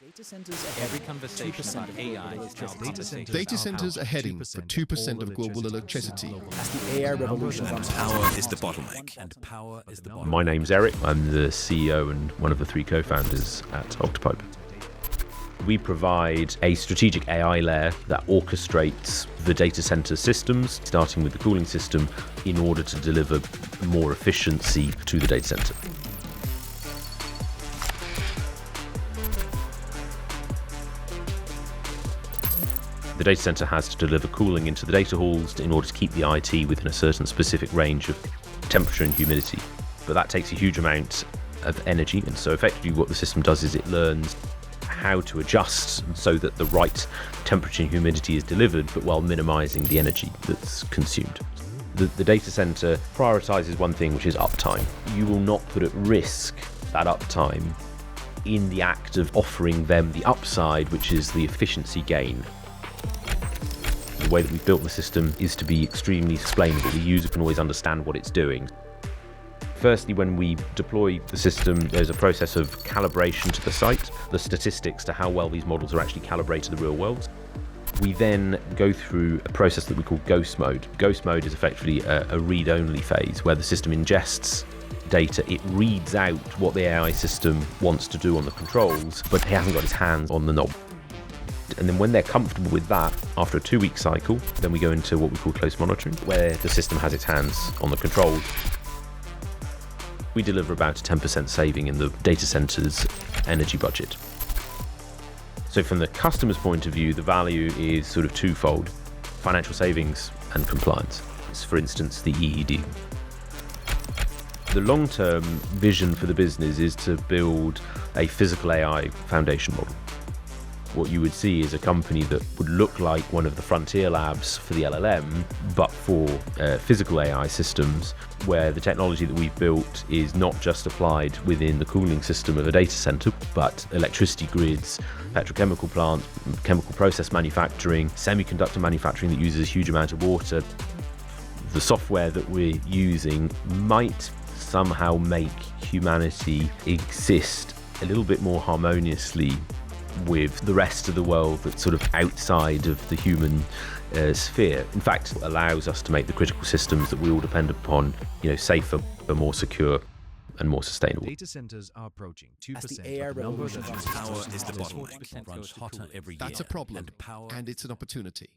Every conversation about AI is now conversation. Data centers are heading for 2% of global electricity. As the AI revolution comes, Power is the bottleneck. And power is the bottleneck. My name's Eric. I'm the CEO and one of the 3 co-founders at OctaiPipe. We provide a strategic AI layer that orchestrates the data center systems, starting with the cooling system, in order to deliver more efficiency to the data center. The data center has to deliver cooling into the data halls in order to keep the IT within a certain specific range of temperature and humidity. But that takes a huge amount of energy, and so effectively what the system does is it learns how to adjust so that the right temperature and humidity is delivered, but while minimizing the energy that's consumed. The data center prioritizes one thing, which is uptime. You will not put at risk that uptime in the act of offering them the upside, which is the efficiency gain. The way that we've built the system is to be extremely explainable. The user can always understand what it's doing. Firstly, when we deploy the system, there's a process of calibration to the site, the statistics to how well these models are actually calibrated to the real world. We then go through a process that we call ghost mode. Ghost mode is effectively a read-only phase where the system ingests data, it reads out what the AI system wants to do on the controls, but he hasn't got his hands on the knob. And then when they're comfortable with that, after a 2-week cycle, then we go into what we call close monitoring, where the system has its hands on the controls. We deliver about a 10% saving in the data center's energy budget. So from the customer's point of view, the value is sort of twofold: financial savings and compliance. It's, for instance, the EED. The long-term vision for the business is to build a physical AI foundation model. What you would see is a company that would look like one of the frontier labs for the LLM, but for physical AI systems, where the technology that we've built is not just applied within the cooling system of a data center, but electricity grids, petrochemical plants, chemical process manufacturing, semiconductor manufacturing that uses a huge amount of water. The software that we're using might somehow make humanity exist a little bit more harmoniously with the rest of the world that's sort of outside of the human sphere. In fact, it allows us to make the critical systems that we all depend upon, safer, more secure, and more sustainable. Data centers are approaching 2%. as the AI revolution comes, Power is the bottleneck. Runs hotter every year. That's a problem, And power and it's an opportunity.